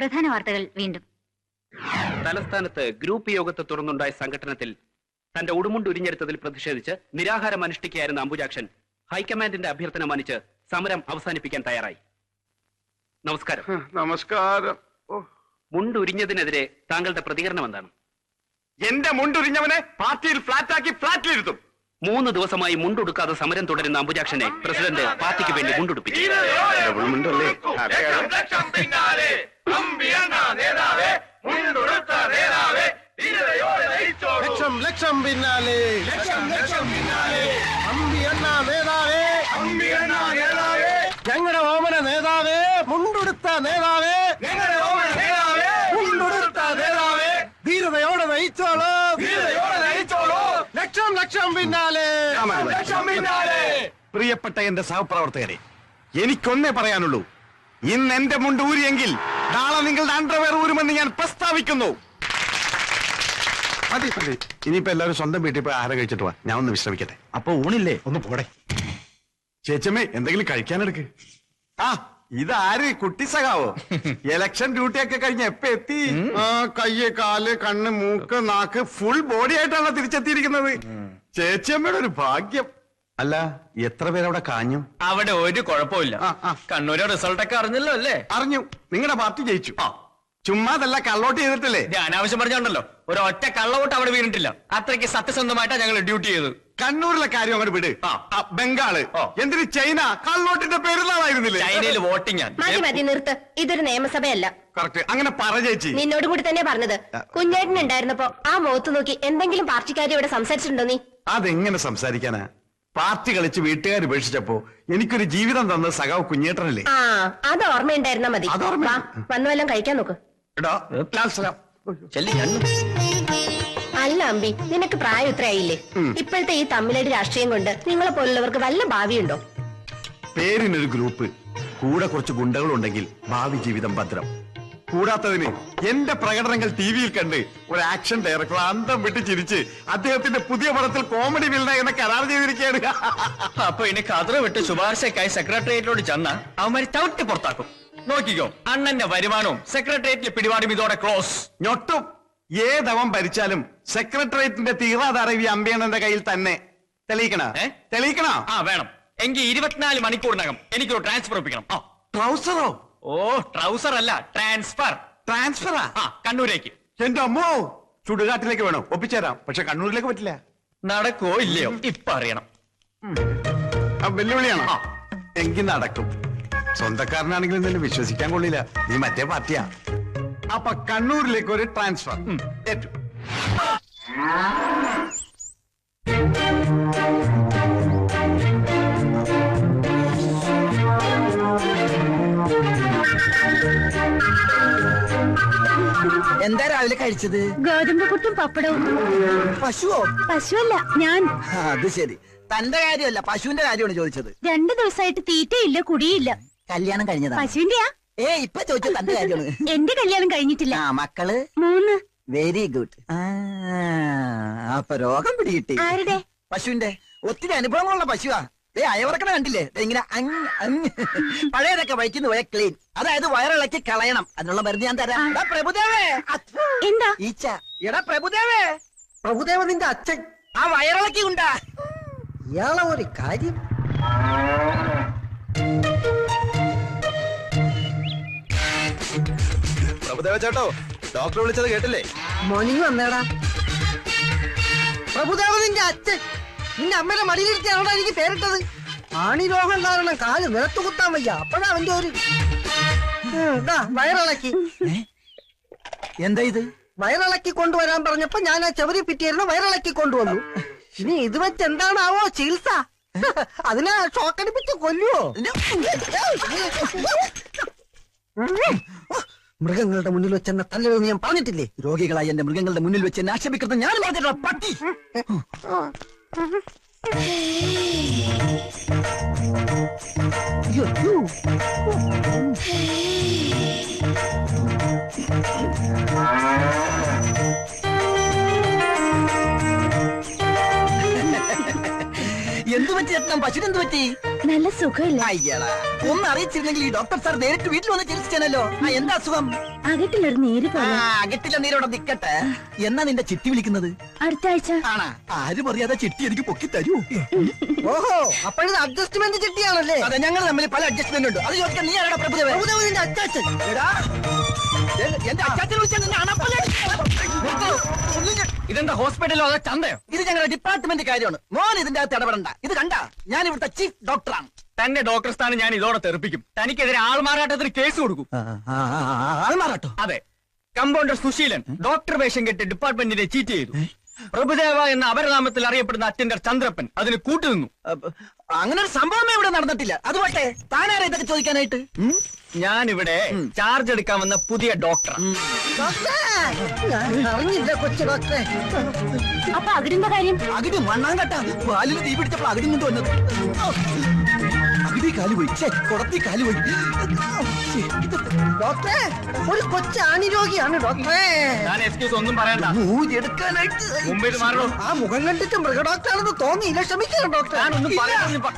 പ്രധാന വാർത്തകൾ വീണ്ടും. തലസ്ഥാനത്ത് ഗ്രൂപ്പ് യോഗത്തെ തുടർന്നുണ്ടായ സംഘടനത്തിൽ തന്റെ ഉടുമുണ്ട് ഉരിഞ്ഞെടുത്തതിൽ പ്രതിഷേധിച്ച് നിരാഹാരം അനുഷ്ഠിക്കുകയായിരുന്ന അംബുജാക്ഷൻ ഹൈക്കമാൻഡിന്റെ അഭ്യർത്ഥന മാനിച്ച് സമരം അവസാനിപ്പിക്കാൻ തയ്യാറായി. നമസ്കാരം. നമസ്കാരം. മുണ്ടുരിഞ്ഞതിനെതിരെ താങ്കളുടെ പ്രതികരണം എന്താണ്? എന്റെ മുണ്ടുരിഞ്ഞവനെ പാർട്ടിയിൽ ഫ്ലാറ്റാക്കി ഫ്ലാറ്റിലിരുത്തും. 3 ദിവസമായി മുണ്ടുടുക്കാതെ സമരം തുടരുന്ന അംബുജാക്ഷനെ പ്രസിഡന്റ് പാർട്ടിക്ക് വേണ്ടി മുണ്ടുടുപ്പിച്ചു. ലക്ഷം പിന്നാലെ ഞങ്ങളുടെ ഓമന നേതാവേ, മുണ്ടുടുത്ത നേതാവേ, മുണ്ടുടുത്ത നേതാവേ, ധീരതയോടെ നയിച്ചോളൂ, ലക്ഷം ലക്ഷം പിന്നാലെ. പ്രിയപ്പെട്ട എന്റെ സഹപ്രവർത്തകരെ, എനിക്കൊന്നേ പറയാനുള്ളൂ. ഇന്ന് എന്റെ മുണ്ട് ഊരിയെങ്കിൽ നാളെ നിങ്ങളുടെ അണ്ടർവെയർ ഊരുമെന്ന് ഞാൻ പ്രസ്താവിക്കുന്നു. മതി മതി, ഇനിയിപ്പോ എല്ലാവരും സ്വന്തം വീട്ടിൽ പോയി ആഹാരം കഴിച്ചിട്ട് വാ. ഞാൻ ഒന്ന് വിശ്രമിക്കട്ടെ. അപ്പൊ ഊണില്ലേ? ഒന്ന് പോടെ. ചേച്ചമ്മേ, എന്തെങ്കിലും കഴിക്കാനെടുക്ക്. ആ, ഇതാര്? കുട്ടി സഖാവോ? ഇലക്ഷൻ ഡ്യൂട്ടിയൊക്കെ കഴിഞ്ഞ് എപ്പ എത്തി? കയ്യ്, കാല്, കണ്ണ്, മൂക്ക്, നാക്ക് ഫുൾ ബോഡി ആയിട്ടാണല്ലോ തിരിച്ചെത്തിയിരിക്കുന്നത്. ചേച്ചിയമ്മയുടെ ഒരു ഭാഗ്യം. അല്ല, എത്ര പേരവിടെ കാഞ്ഞു? അവിടെ ഒരു കുഴപ്പമില്ല. കണ്ണൂരെ റിസൾട്ട് ഒക്കെ അറിഞ്ഞല്ലോ അല്ലേ? അറിഞ്ഞു. നിങ്ങളുടെ പാർട്ടി ജയിച്ചു. ചുമ്മാതല്ല, കള്ളോട്ട് ചെയ്തിട്ടില്ലേ? അനാവശ്യം പറഞ്ഞോണ്ടല്ലോ, ഒരു ഒറ്റ കള്ളവോട്ട് അവിടെ വീണിട്ടില്ല. അത്രയ്ക്ക് സത്യസന്ധമായിട്ടാണ് ഞങ്ങൾ ഡ്യൂട്ടി ചെയ്തത്. കണ്ണൂരിലെ കാര്യം അങ്ങോട്ട് വിട്. ബംഗാള് എന്തിന്? ചൈന കള്ളോട്ടിന്റെ പെരുന്നാളായിരുന്നില്ലേ? ചൈനയിൽ വോട്ടിംഗ്. മതി മതി, നിർത്ത്. ഇതൊരു നിയമസഭയല്ല. കറക്റ്റ്, അങ്ങനെ പറ ചേച്ചി. നിന്നോട് കൂടി തന്നെ പറഞ്ഞത്. കുഞ്ഞേട്ടൻ ഉണ്ടായിരുന്നപ്പോ ആ മുഖത്ത് നോക്കി എന്തെങ്കിലും പാർട്ടിക്കാരി ഇവിടെ സംസാരിച്ചിട്ടുണ്ടോ നീ? അതെങ്ങനെ സംസാരിക്കാനാ? പാർട്ടി കളിച്ച് വീട്ടുകാർ ഉപേക്ഷിച്ചപ്പോ എനിക്കൊരു ജീവിതം തന്ന സഖാവ് കുഞ്ഞേട്ടനല്ലേ? ആ, അത് ഓർമ്മയുണ്ടായിരുന്നാ മതി. വന്നു വല്ലതും കഴിക്കാൻ നോക്ക്. അല്ല അമ്പി, നിനക്ക് പ്രായം ഇത്രയായില്ലേ? ഇപ്പോഴത്തെ ഈ തമ്മിലടി രാഷ്ട്രീയം കൊണ്ട് നിങ്ങളെ പോലുള്ളവർക്ക് വല്ല ഭാവിയുണ്ടോ? പേരിനൊരു ഗ്രൂപ്പ്, കൂടെ കുറച്ച് ഗുണ്ടകളുണ്ടെങ്കിൽ ഭാവി ജീവിതം ഭദ്രം. കൂടാത്തതിന് എന്റെ പ്രകടനങ്ങൾ ടിവിയിൽ കണ്ട് ഒരു ആക്ഷൻ ഡയറക്ടർ അന്തം വിട്ട് ചിരിച്ച് അദ്ദേഹത്തിന്റെ പുതിയ പടത്തിൽ കോമഡി വില്ല എന്ന കരാർ ചെയ്തിരിക്കുകയാണ്. അപ്പൊ ഇനി കതറ് വിട്ട് ശുപാർശക്കായി സെക്രട്ടേറിയറ്റിലോട് ചെന്ന അവന്മാര് ചവിട്ടി പുറത്താക്കും. നോക്കിക്കോ, അണ്ണന്റെ വരുമാനവും സെക്രട്ടേറിയറ്റിൽ പിടിപാടും ഇതോടെ ക്ലോസ്. ഞൊട്ടും. ഏതവൻ ഭരിച്ചാലും സെക്രട്ടേറിയറ്റിന്റെ തീറാതറിവി അമ്പയണ്ണന്റെ കയ്യിൽ തന്നെ. തെളിയിക്കണോ? ആ, വേണം. എങ്കിൽ 24 മണിക്കൂറിനകം എനിക്കൊരു ട്രാൻസ്ഫർ ഒപ്പിക്കണം. ട്രൗസറോ? ഓ, ട്രൗസർ അല്ല, ട്രാൻസ്ഫർ. ട്രാൻസ്ഫറാ? കണ്ണൂരേക്ക്. എന്റെ അമ്മോ, ചുടുകാട്ടിലേക്ക് വേണോ? ഒപ്പിച്ചേരാം, പക്ഷെ കണ്ണൂരിലേക്ക് പറ്റില്ല. നടക്കോ ഇല്ലയോ ഇപ്പൊ അറിയണം. വെല്ലുവിളിയാണോ? എങ്കിൽ നടക്കും. സ്വന്തക്കാരനാണെങ്കിലും നിന്നെ വിശ്വസിക്കാൻ കൊള്ളില്ല. നീ മറ്റേ പാർട്ടിയാ. അപ്പൊ കണ്ണൂരിലേക്ക് ഒരു ട്രാൻസ്ഫർ. ഏറ്റു. എന്താ രാവിലെ കഴിച്ചത്? ഗോതമ്പ് പുട്ടും പപ്പടവും. പശുവോ? പശുവല്ല, ഞാൻ. അത് ശരി, തന്റെ കാര്യമല്ല പശുവിന്റെ കാര്യമാണ് ചോദിച്ചത്. 2 ദിവസമായിട്ട് തീറ്റയില്ല, കുടിയില്ല. കല്യാണം കഴിഞ്ഞതാ? പശുവിന്റെയാ? ഇപ്പൊ ചോദിച്ചത് തന്റെ കാര്യമാണ്. എന്റെ കല്യാണം കഴിഞ്ഞിട്ടില്ല. മക്കള്? 3. Very good. അപ്പൊ രോഗം പിടികിട്ടി. ആരുടെ? പശുവിന്റെ. ഒത്തിരി അനുഭവങ്ങളുള്ള പശുവാ. അയവറക്കണ കണ്ടില്ലേ? ഇങ്ങനെ പഴയതൊക്കെ വഴിക്കുന്നു പോയ ക്ലീൻ. അതായത് വയറിളക്കി കളയണം. അതിനുള്ള മരുന്ന് ഞാൻ തരാം. പ്രഭുദേവേ. എന്താ? ഈച്ച. എടാ പ്രഭുദേവേ. പ്രഭുദേവ നിന്റെ അച്ഛൻ ആ വയറിളക്കി ഉണ്ടാ. ഇയാളെ ഒരു കാര്യം. പ്രഭുദേവ ചേട്ടോ, ഡോക്ടർ വിളിച്ചത് കേട്ടില്ലേ? മോർണിംഗ് വന്നേടാ. പ്രഭുദേവ നിന്റെ അച്ഛൻ നിന്റെ അമ്മയുടെ മടിയിലിരുത്തിയാണോ എനിക്ക് പേരിട്ടത്? ആണി രോഗം കാരണം കാല് നിലത്ത് കുത്താൻ വയ്യ. അപ്പോഴാ അവന്റെ ഒരു വയറിളക്കി. എന്താ ഇത്? വയറിളക്കി കൊണ്ടുവരാൻ പറഞ്ഞപ്പോ ഞാൻ ആ ചെവരി പിറ്റിയായിരുന്നു വയറിളക്കി കൊണ്ടുവന്നു. ഇനി ഇത് വെച്ച് എന്താണാവോ ചികിത്സ? അതിനെ ഷോക്കടിപ്പിച്ച് കൊല്ലുവോ? മൃഗങ്ങളുടെ മുന്നിൽ വെച്ച് എന്നെ തല്ലരുതെന്ന് ഞാൻ പറഞ്ഞിട്ടില്ലേ? രോഗികളായി എന്റെ മൃഗങ്ങളുടെ മുന്നിൽ വെച്ച് എന്നെ ആക്ഷേപിക്കുന്നത് ഞാൻ പറഞ്ഞിട്ടുള്ള പട്ടി. എന്തു പറ്റി ചേട്ടൻ? പശുവിന് എന്ത് പറ്റി? നല്ല സുഖമില്ല. അയ്യടാ, ഒന്ന് അറിയിച്ചിരുന്നെങ്കിൽ ഈ ഡോക്ടർ സാർ നേരിട്ട് വീട്ടിൽ വന്ന് ചികിത്സിച്ചാനല്ലോ. എന്താ അസുഖം? അകട്ടിലൊരു നീര് പോലെ. അകറ്റില്ല നീരോടെ നിക്കട്ടെ. എന്നാ നിന്റെ ചിട്ടി വിളിക്കുന്നത്? അടുത്ത ആഴ്ച. ആണാ? ആരും അറിയാതെ ചിട്ടി എനിക്ക് പൊക്കി തരൂ. ഓഹോ, അപ്പോഴത് അഡ്ജസ്റ്റ്മെന്റ് ചിട്ടിയാണല്ലേ? അതെ, ഞങ്ങൾ തമ്മിൽ പല അഡ്ജസ്റ്റ്മെന്റ് ഉണ്ട്. അത് ചോദിക്കാൻ നീ ആരാടാ പ്രഭുദേവൻ? പ്രഭുദേവന്റെ അച്ചാച്ചൻ. എന്റെ അച്ചാച്ചൻ വിളിച്ചാൽ നിന്നെ അണപ്പല്ല. ഇതെന്താ ഹോസ്പിറ്റലോ അതോ ചന്തയോ? ഇത് ഞങ്ങളുടെ ഡിപ്പാർട്ട്മെന്റ് കാര്യമാണ്. മോൻ ഇതിന്റെ അകത്ത് ഇടപെടണ്ട. ഇത് കണ്ട, ഞാൻ ഇവിടുത്തെ ചീഫ് ഡോക്ടറാണ്. തന്നെ ഡോക്ടർ സ്ഥാനം ഞാൻ ഇതോടെ തെറിപ്പിക്കും. തനിക്കെതിരെ ആൾമാറാട്ടത്തിന് കേസ് കൊടുക്കും. ആൾമാറാട്ടോ? അതെ, കമ്പൗണ്ടർ സുശീലൻ ഡോക്ടർ വേഷം കെട്ടി ഡിപ്പാർട്ട്മെന്റിനെ ചീറ്റ് ചെയ്തു. പ്രഭുദേവ എന്ന അപരനാമത്തിൽ അറിയപ്പെടുന്ന അറ്റൻഡർ ചന്ദ്രപ്പൻ അതിന് കൂട്ടുനിന്നു. അങ്ങനെ ഒരു സംഭവമേ ഇവിടെ നടന്നിട്ടില്ല. അത് പോട്ടെ, താനാരാ ഇതൊക്കെ ചോദിക്കാനായിട്ട്? ഞാനിവിടെ ചാർജ് എടുക്കാമെന്ന പുതിയ ഡോക്ടർ. അറിഞ്ഞില്ല കൊച്ചു ഡോക്ടറെ. അപ്പൊ അകിടിന്റെ കാര്യം? അകിടി മണ്ണാങ്കട്ട പാലിൽ തീ പിടിച്ചപ്പോൾ അകിടി കൊണ്ട് വന്നത്. അകിടി കാലുപോയി, കുടത്തി കാലുപോയി. ഡോക്ടറെ, ഒരു കൊച്ചാണി രോഗിയാണ് ഡോക്ടറെ. ഞാൻ എക്സ്ക്യൂസ് ഒന്നും പറയണ്ട. എടുക്കാനായിട്ട് മുമ്പിൽ മാറണോ? ആ മുഖം കണ്ടിട്ട് മൃഗഡോക്ടറാണെന്ന് തോന്നിയില്ല. ക്ഷമിക്കണം ഡോക്ടർ.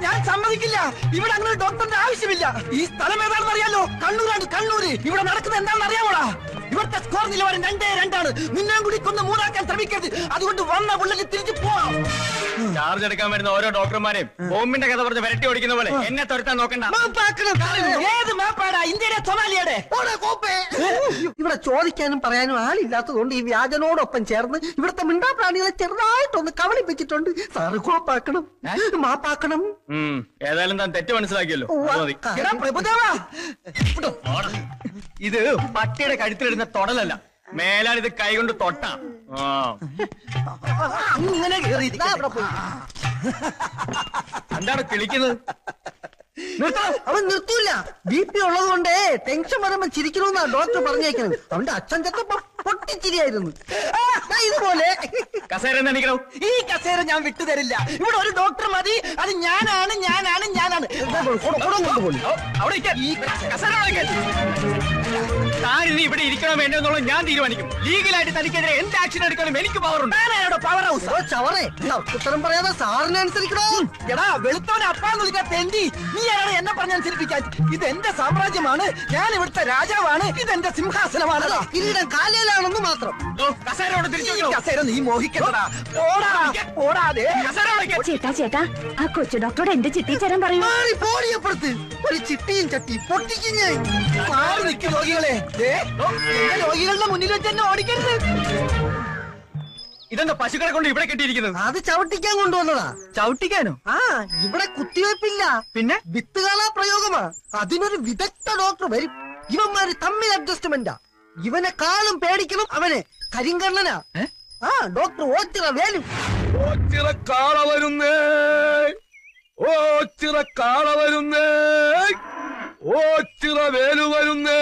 ഞാൻ സമ്മതിക്കില്ല. ഇവിടെ അങ്ങനെ ഡോക്ടറിന്റെ ആവശ്യമില്ല. ഈ സ്ഥലം ഏതാണെന്ന് അറിയാലോ? കണ്ണൂരാണ്, കണ്ണൂര്. ഇവിടെ നടക്കുന്നത് എന്താണെന്ന് അറിയാമോടാ? ഇവിടുത്തെ സ്കോർ നിലവാരം 2-2 നിന്നെയും കൂടി കൊന്ന് 3 ശ്രമിക്കരുത്. അതുകൊണ്ട് വന്ന പുള്ളിക്ക് തിരിച്ചു പോവാം. ചാർജ് എടുക്കാൻ വരുന്ന ഓരോ ഡോക്ടർമാരെയും ബോംബിന്റെ കഥ പറഞ്ഞ് വരട്ടി ഓടിക്കുന്ന പോലെ എന്നെ തുരത്താൻ നോക്കണ്ട. ഏത് മാപ്പാടാ? ഇന്ത്യയുടെ സൊമാലിയുടെ? ഇവിടെ ചോദിക്കാനും പറയാനും ആളില്ലാത്തതുകൊണ്ട് ഈ വ്യാജനോടൊപ്പം ചേർന്ന് ഇവിടുത്തെ മിണ്ടാപ്രാണികളെ ചെറുതായിട്ടൊന്ന് കവളിപ്പിച്ചിട്ടുണ്ട്. സാറ് കോപ്പാക്കണം, മാപ്പാക്കണം. ഏതായാലും താൻ തെറ്റ് മനസ്സിലാക്കിയല്ലോ. പ്രഭുദേവാ, ഇത് പട്ടിയുടെ കഴുത്തിലിടുന്ന തൊടലല്ല. മേലാൽ ഇത് കൈകൊണ്ട് തൊട്ട. അങ്ങനെ എന്താണ് കിളിക്കുന്നത്? അവൻ നിർത്തൂല. BP ഉള്ളത് കൊണ്ട് ടെൻഷൻ വരുമ്പോ ചിരിക്കണമെന്നാ ഡോക്ടർ പറഞ്ഞേക്കുന്നത്. അവന്റെ അച്ഛൻ ചെത്തപ്പോ പൊട്ടിച്ചിരിയായിരുന്നു. ഇതുപോലെ കസേര എണീക്കണോ? ഈ കസേര ഞാൻ വിട്ടുതരില്ല. ഇവിടെ ഒരു ഡോക്ടർ മതി. അത് ഞാനാണ്. താനിനി ഇവിടെ ഇരിക്കണോ വേണ്ടോ എന്നുള്ളത് ഞാൻ തീരുമാനിക്കും. ലീഗലായിട്ട് തനിക്കെതിരെ എന്ത് ആക്ഷൻ എടുക്കാനും എനിക്ക് പവറുണ്ട്. പവർ ഹൗസ് ചവറേ, ഉത്തരം പറയാതെ സാറിനെ അനുസരിക്കണോ? എടാ വെളുത്തോനെ അപ്പാന്ന് വിളിക്കാൻ തെണ്ടി. നീ ആരാണ് എന്നെ പറഞ്ഞനുസരിപ്പിക്കാൻ? ഇത് എന്റെ സാമ്രാജ്യമാണ്. ഞാൻ ഇവിടുത്തെ രാജാവാണ്. ഇതെന്റെ സിംഹാസനമാണ്. കിരീടം കാലയിലാണെന്ന് മാത്രം. കസേരയോട് തിരിച്ചു കസേര നീ മോഹിക്കണ്ടടാ. ഓടാതെ ചേട്ടാ, ആ കൊച്ചു ഡോക്ടറോട് എന്റെ ചിട്ടി ചേരാൻ പറയൂ. പോടിയപ്പുറത്ത് ഒരു ചിട്ടിയും ചട്ടി പൊട്ടിക്കും ഞാൻ. മാറി നിൽക്കും രോഗികളെ. രോഗികളുടെ മുന്നിൽ വെച്ച് തന്നെ ഓടിക്കരുത്. ഇതെന്താ പശുക്കളെ കൊണ്ട് ഇവിടെ കെട്ടിയിരിക്കുന്നത്? അത് ചവിട്ടിക്കാൻ കൊണ്ടുവന്നതാ. ചവിട്ടിക്കാനോ? ഇവിടെ കുത്തിവയ്പ്പില്ല, പിന്നെ വിത്തുകാള പ്രയോഗമാ. അതിനൊരു വിദഗ്ധ ഡോക്ടർ വരും. ഇവന്മാര് തമ്മിൽ അഡ്ജസ്റ്റ്മെന്റാ. ഇവനെക്കാളും പേടിക്കണം അവനെ. കരിങ്കണ്ണനാ. ഡോക്ടർ ഓച്ചിറ വേലു. ഓച്ചിറ കാള വരുന്നേ, ഓച്ചിറ കാള വരുന്നേ, ഓച്ചിറ വേലു വരുന്നേ.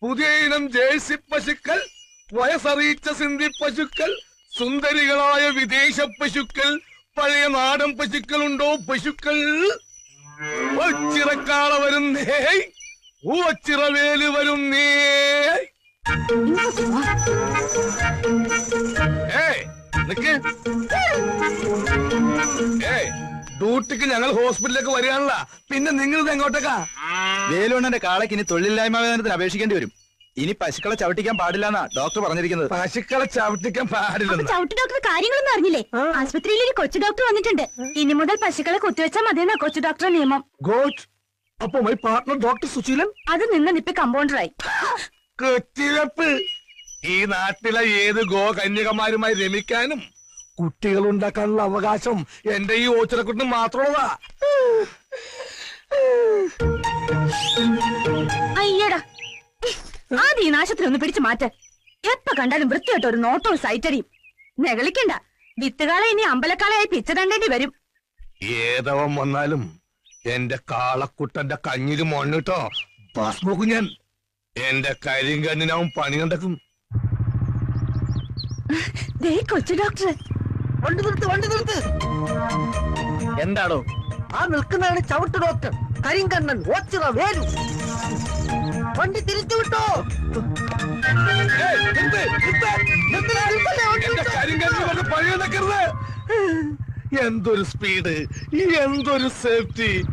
പുതിയ ഇനം ജേഴ്സി പശുക്കൾ, വയസ്സറിയിച്ച സിന്ധി പശുക്കൾ, സുന്ദരികളായ വിദേശ പശുക്കൾ, പഴയ നാടൻ പശുക്കളുണ്ടോ പശുക്കൾ? ഓച്ചിറക്കാള വരുന്നേ, ഓച്ചിറ വേലു വരുന്നേ. ഡ്യൂട്ടിക്ക് ഞങ്ങൾ ഹോസ്പിറ്റലിലേക്ക് വരികയാണല്ല, പിന്നെ നിങ്ങൾ എങ്ങോട്ടേക്കാ? വേലുണ്ണന്റെ കാളയ്ക്ക് ഇനി തൊഴിലില്ലായ്മ വേതനത്തിന് അപേക്ഷിക്കേണ്ടി വരും. ഇനി പശുക്കളെ ചവിട്ടിക്കാൻ പാടില്ലെന്നാ ഡോക്ടർ പറഞ്ഞിരിക്കുന്നത്. പശുക്കളെ ചവിട്ടിക്കാൻ പാടില്ല. ചവിട്ടി ഡോക്ടർ കാര്യങ്ങളൊന്നും അറിഞ്ഞില്ലേ? ആശുപത്രിയിൽ ഒരു കൊച്ചു ഡോക്ടർ വന്നിട്ടുണ്ട്. ഇനി മുതൽ പശുക്കളെ കുത്തിവെച്ചാൽ മതിയെന്നാ കൊച്ചു ഡോക്ടറെ നിയമം. ഗോഡ്. അപ്പൊ മൈ പാർട്ണർ ഡോക്ടർ സുശീലൻ അത് നിന്നിപ്പോ കമ്പൗണ്ടറായി. കുത്തിവെപ്പ് ഈ നാട്ടിലെ ഏത് കന്യകമാരുമായി രമിക്കാനും കുട്ടികൾ ഉണ്ടാക്കാനുള്ള അവകാശം എന്റെ ഈ ഓച്ചിറക്കുട്ടിന് മാത്രമുള്ളതാ. അയ്യടാ, ആദ്യം ഈ നാശത്തിൽ ഒന്ന് പിടിച്ചു മാറ്റ. എപ്പ കണ്ടാലും വൃത്തിയായിട്ട് ഒരു നോട്ടവും സൈറ്റടിയും. നെകളിക്കണ്ട, വിത്തുകാളെ ഇനി അമ്പലക്കാളയായി പിച്ചതണ്ടേണ്ടി വരും. ഏതവൻ വന്നാലും എന്റെ കാളക്കുട്ടന്റെ കഞ്ഞില് മണ്ണിട്ടോ പാസ്ബുക്ക് ഞാൻ എന്റെ കരിങ്കണ്ണിനാവും പണി കണ്ടെത്തും. കൊച്ചു ഡോക്ടർ. വണ്ടി നിർത്ത്. എന്താണോ ആ നിൽക്കുന്നതാണ് ചവിട്ട് ഡോക്ടർ കരിങ്കണ്ണൻ ഓച്ചിറ വേലു. വണ്ടി തിരിച്ചു വിട്ടോ. പണി കണ്ടെക്കരുത്. എന്തൊരു സ്പീഡ്, എന്തൊരു സേഫ്റ്റി.